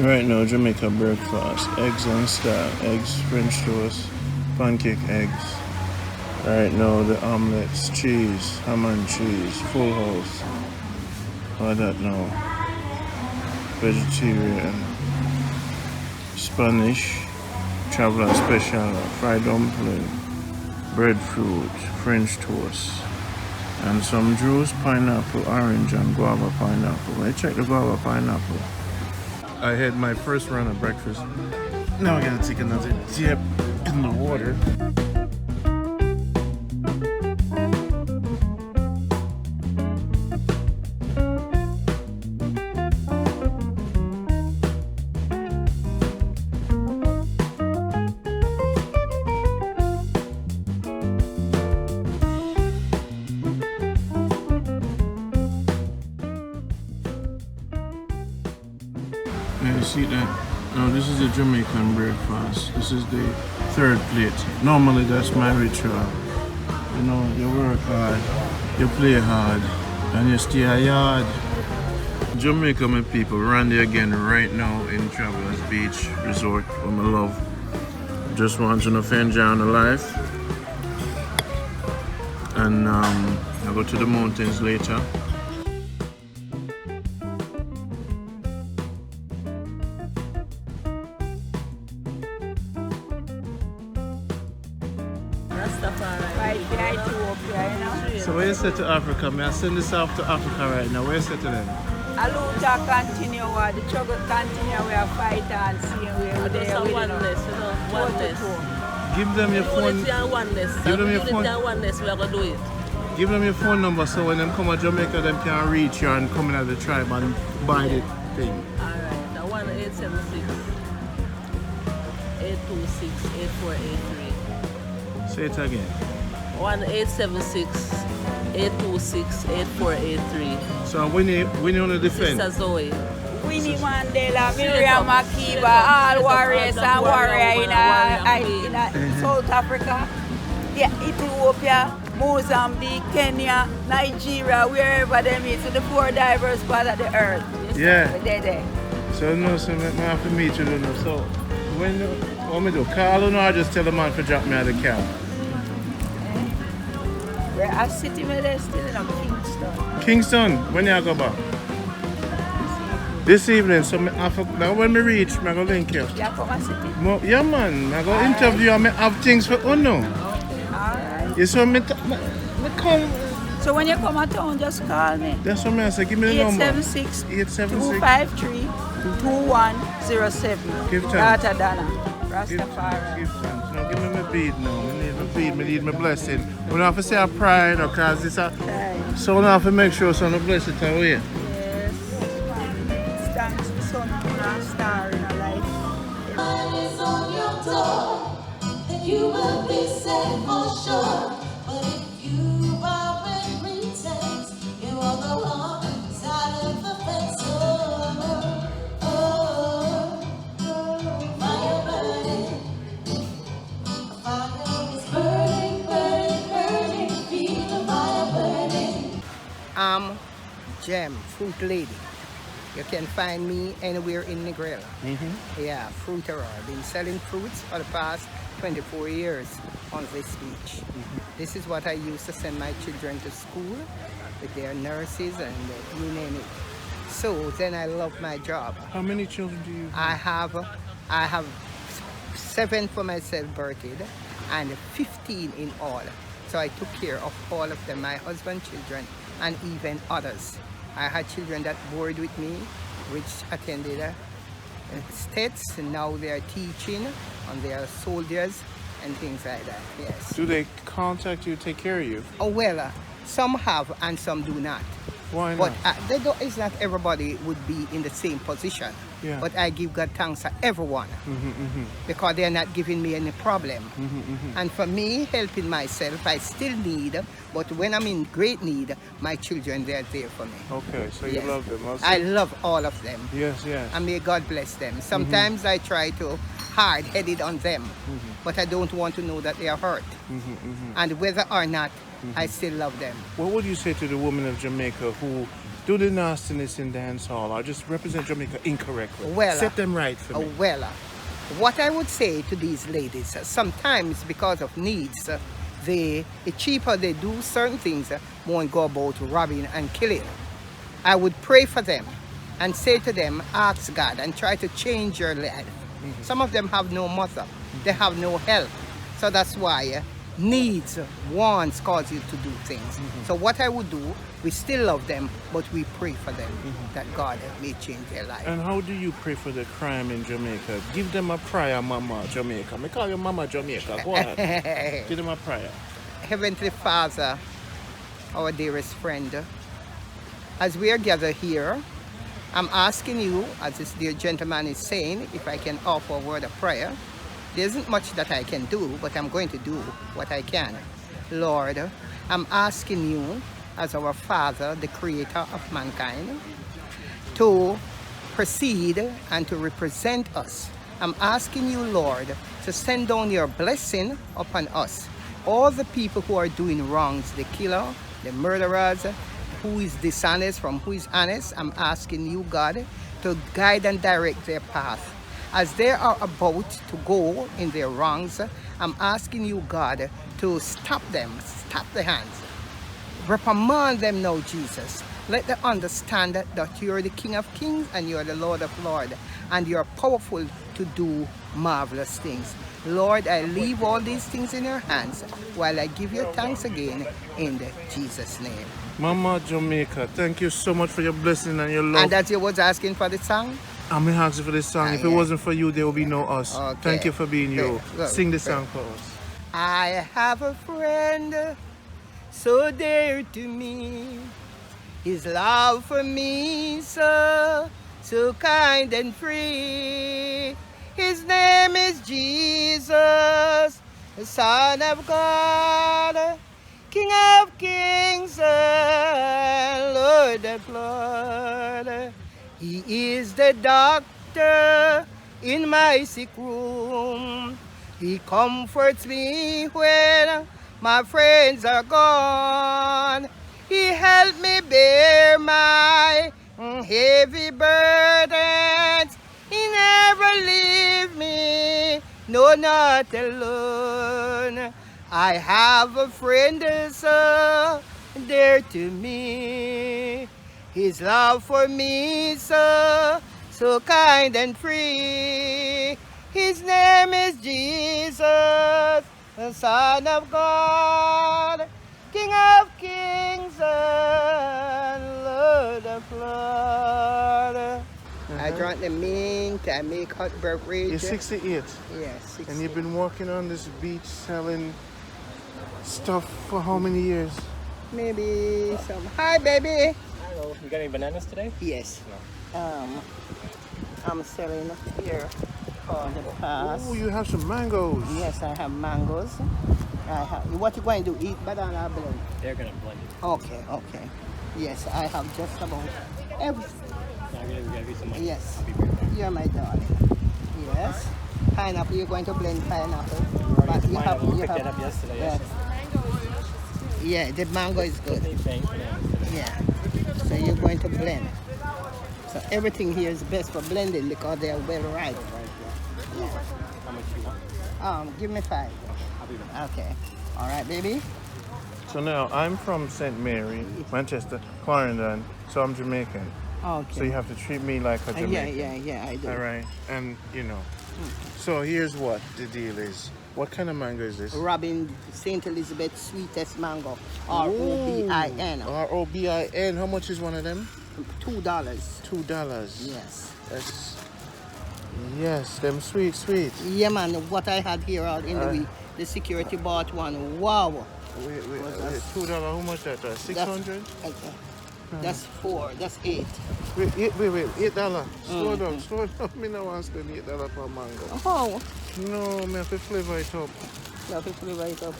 Right now, Jamaica breakfast. Eggs on style. Eggs, French toast, pancake eggs. Right now, the omelets, cheese, ham and cheese, full house. All that now. Vegetarian. Spanish, traveler special, fried dumpling, breadfruit, French toast. And some juice, pineapple, orange, and guava pineapple. I check the guava pineapple. I had my first run of breakfast. Now I gotta take another dip in the water. Yeah, you see that? Now this is a Jamaican breakfast. This is the third plate. Normally that's my ritual. You know, you work hard, you play hard, and you stay hard. Jamaica, my people, Randy again right now in Travelers Beach Resort for my love. Just want to know if you enjoy the life. And I'll go to the mountains later. So where you say to Africa? May I send this off to Africa right now? Where you say to them? Aluta continue, the struggle continue, we are fighting and seeing where they are. Oneness, you know, oneness. Give them your phone. Unity and oneness. Give them your phone. Unity and oneness, we are going to do it. Give them your phone number so when they come to Jamaica, them can reach you and come in at the tribe and buy the thing. Alright, the 1876 826 8483. Say it again. 1876 826 8483. So when you on the defense? Sister Zoe. Winnie Mandela, Miriam Makeba, all warriors and warriors in South Africa, Ethiopia, Mozambique, Kenya, Nigeria, wherever they meet, so the four diverse parts of the earth. Yeah. They're there. So no, so I have to meet you, know. So when what me do? Call or I just tell the man to drop me at the camp? We're a city where they're still in Kingston. Kingston, when you go back? This evening, so now when we reach, I'm going to link you. Yeah, come and city. Yeah, man, I'm going to interview and I have things for Uno. Alright. You saw me call. So when you come to town, just call me. That's what I say. Give me the number. 876-253-2107. Give thanks. Data Dana. Rastafari. Give thanks. Now give me my bead now. I need my bead, I need my blessing. We don't have to say a pride because it's a... So we have to make sure so no bless it away. Yes. Thanks to sun, moon and star in our life. Is on your door, then you will be safe for sure. But if you are in pretense, you are the wrong side of the fence. Fire burning, fire is burning, burning, burning. Feel the fire burning. I'm Gem, Fruit Lady. You can find me anywhere in Negril. Yeah, fruiterer. I've been selling fruits for the past 24 years on this beach. This is what I used to send my children to school with their nurses and you name it. So then I love my job. How many children do you have? I have 7 for myself birthed and 15 in all. So I took care of all of them, my husband's children and even others. I had children that boarded with me, which attended states, and now they are teaching, and they are soldiers and things like that, yes. Do they contact you, take care of you? Oh, well, some have and some do not. Why not? But it's not everybody would be in the same position. Yeah. But I give God thanks to everyone because they're not giving me any problem. And for me, helping myself, I still need, but when I'm in great need, my children, they're there for me. Okay, so you Yes. love them. I love all of them. Yes, yes. And may God bless them. Sometimes I try to hard-headed on them, but I don't want to know that they are hurt. And whether or not, I still love them. What would you say to the women of Jamaica who do the nastiness in dance hall or just represent Jamaica incorrectly. Well, set them right for me. What I would say to these ladies, sometimes because of needs, the cheaper they do certain things, won't go about robbing and killing. I would pray for them and say to them, ask God and try to change your life. Some of them have no mother, they have no help. So that's why needs, wants cause you to do things. So what I would do, we still love them, but we pray for them that God may change their life. And how do you pray for the crime in Jamaica? Give them a prayer, Mama Jamaica. I call you Mama Jamaica. Go ahead. Give them a prayer. Heavenly Father, our dearest friend, as we are gathered here, I'm asking you, as this dear gentleman is saying, if I can offer a word of prayer. There isn't much that I can do, but I'm going to do what I can. Lord, I'm asking you, as our Father, the Creator of mankind, to proceed and to represent us. I'm asking you, Lord, to send down your blessing upon us. All the people who are doing wrongs, the killer, the murderers, who is dishonest from who is honest, I'm asking you, God, to guide and direct their path. As they are about to go in their wrongs, I'm asking you, God, to stop them, stop the hands. Reprimand them now, Jesus. Let them understand that you're the King of Kings and you're the Lord of Lords, and you're powerful to do marvelous things. Lord, I leave all these things in your hands while I give you thanks again in Jesus' name. Mama Jamaica, thank you so much for your blessing and your love. And that you was asking for the song? I'm asking for this song. If it wasn't for you, there would be no us. Okay. Thank you for being you. Sing the song for us. I have a friend so dear to me. His love for me so kind and free. His name is Jesus, the Son of God, King of Kings and Lord of Lords. He is the doctor in my sick room. He comforts me when my friends are gone. He helped me bear my heavy burdens. He never leave me, no, not alone. I have a friend so dear to me. His love for me so kind and free. His name is Jesus, the Son of God, King of Kings and Lord of Lords. I drank the mint, I make hot beverage. You're 68. Yeah, 68. And you've been working on this beach selling stuff for how many years? Maybe some. Hi, baby. Hello. You got any bananas today? Yes. I'm selling here for the past. Oh, you have some mangoes. Yes, I have mangoes. What you going to do? Eat banana or blend? They're gonna blend it. Okay, okay. Yes, I have just about everything. We gotta be some money. Yes. I'll be right back. You're my darling. Yes. Pineapple, you're going to blend pineapple. But you have, picked that up yesterday. Yes. Yeah, the mango is good. Yeah. So you're going to blend. So everything here is best for blending because they are well ripe. Yeah. How much you want? Give me 5. I'll be back. Okay. All right, baby. So now I'm from St. Mary, Manchester, Clarendon, so I'm Jamaican. Okay. So you have to treat me like a Jamaican. Yeah, I do. All right, and you know. So here's what the deal is. What kind of mango is this? Robin St. Elizabeth sweetest mango. R-O-B-I-N. R-O-B-I-N. How much is one of them? $2. $2. Yes. Yes, them sweet. Yeah, man. What I had here out in the week, the security bought one. Wow. Wait, $2. How much that? 600? That's 4. That's 8. Wait, $8. Slow down. Me no want to spend $8 per mango. Oh. No, me have to flavor it up. You have to flavor it up.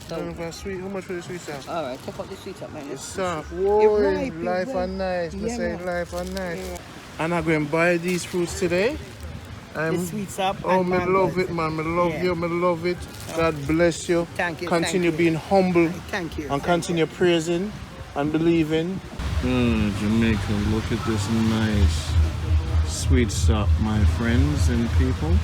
So, sweet. How much for the sweet stuff? All right, take out the sweet up, man. It's soft. Whoa, life and nice. Yeah, say man. life and nice. Yeah. And I'm going to buy these fruits today. The sweet sap. Oh, me love it, man. Me love it. God bless you. Thank you. Continue being humble. Thank you. And continue praising and believing. Jamaica, look at this nice sweet sop, my friends and people.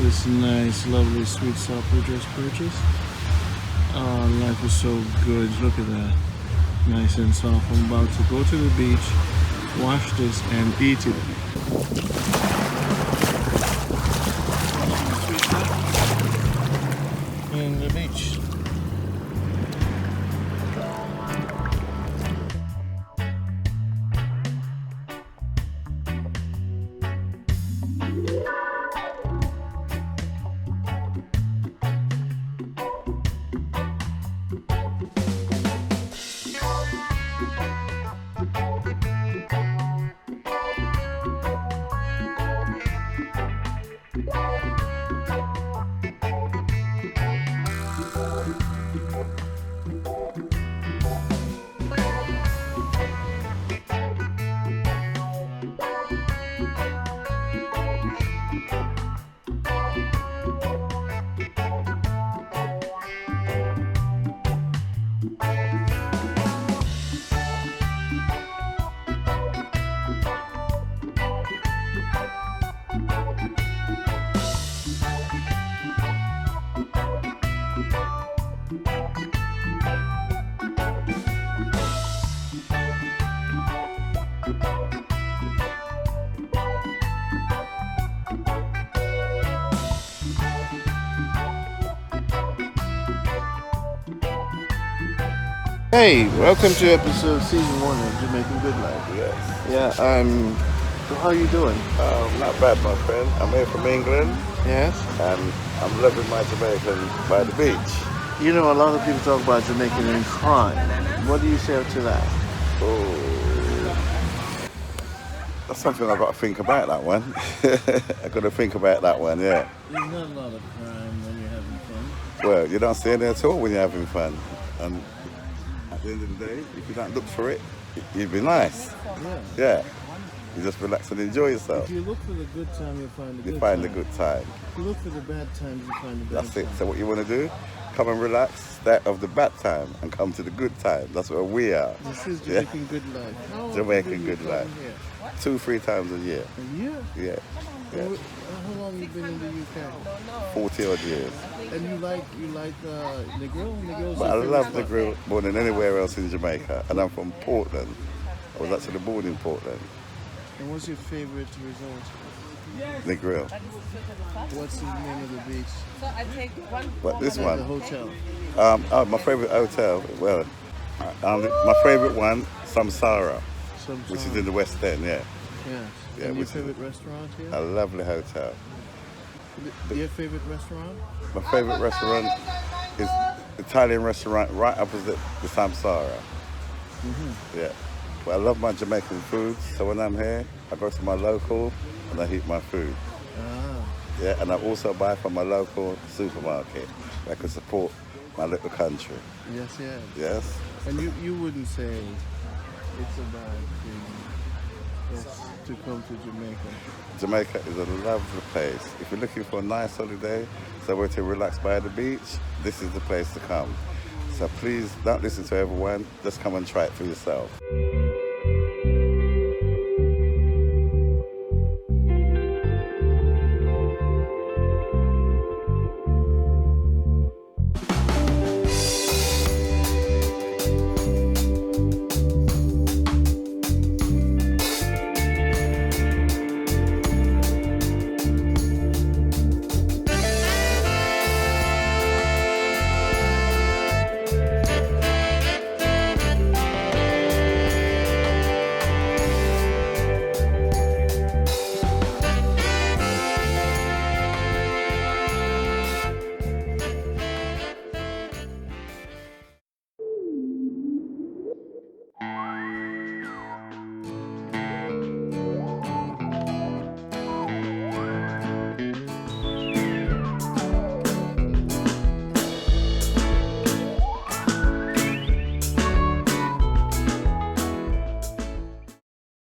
This nice, lovely sweet sop we just purchased. Oh, life is so good. Look at that. Nice and soft. I'm about to go to the beach, wash this, and eat it. Sweet sop in the beach. Hey, welcome to episode season 1 of Jamaican Good Life. Yes. Yeah, so how you doing? Not bad, my friend. I'm here from England, Yes? and I'm loving my Jamaican by the beach. You know, a lot of people talk about Jamaican and crime. What do you say to that? Oh, that's something I've got to think about, that one. I've got to think about that one, yeah. There's not a lot of crime when you're having fun. Well, you don't see any at all when you're having fun. And at the end of the day, if you don't look for it, you'd be nice. Yeah. Yeah. You just relax and enjoy yourself. If you look for the good time, you'll find the good You find the time. good time. If you look for the bad times, you find the bad That's it. times. So what you want to do, come and relax, stay off the bad time and come to the good time. That's where we are. This is Yeah. Jamaican Good Life. How often Jamaican do you Good come Life. here? 2-3 times a year. A year? Yeah. Yeah. How long you been in the UK? 40 odd years. And you like Negril? Negril's But I your favorite love spot. the grill more than anywhere else in Jamaica. And I'm from Portland. I was actually born in Portland. And what's your favorite resort? The grill. What's the name of the beach? But this The one, hotel. my favorite hotel, well, my favorite one, Samsara, which is in the West End, yeah. Yeah. Yeah, And your which is- favorite restaurant here? A lovely hotel. Your favorite restaurant? My favorite restaurant is Italian restaurant right opposite the Samsara. Yeah. But I love my Jamaican food, so when I'm here, I go to my local and I eat my food. Ah. Yeah, and I also buy from my local supermarket. I can support my little country. Yes, yes. Yes. And you wouldn't say it's a bad thing to come to Jamaica. Jamaica is a lovely place. If you're looking for a nice holiday, somewhere to relax by the beach, this is the place to come. So please don't listen to everyone, just come and try it for yourself.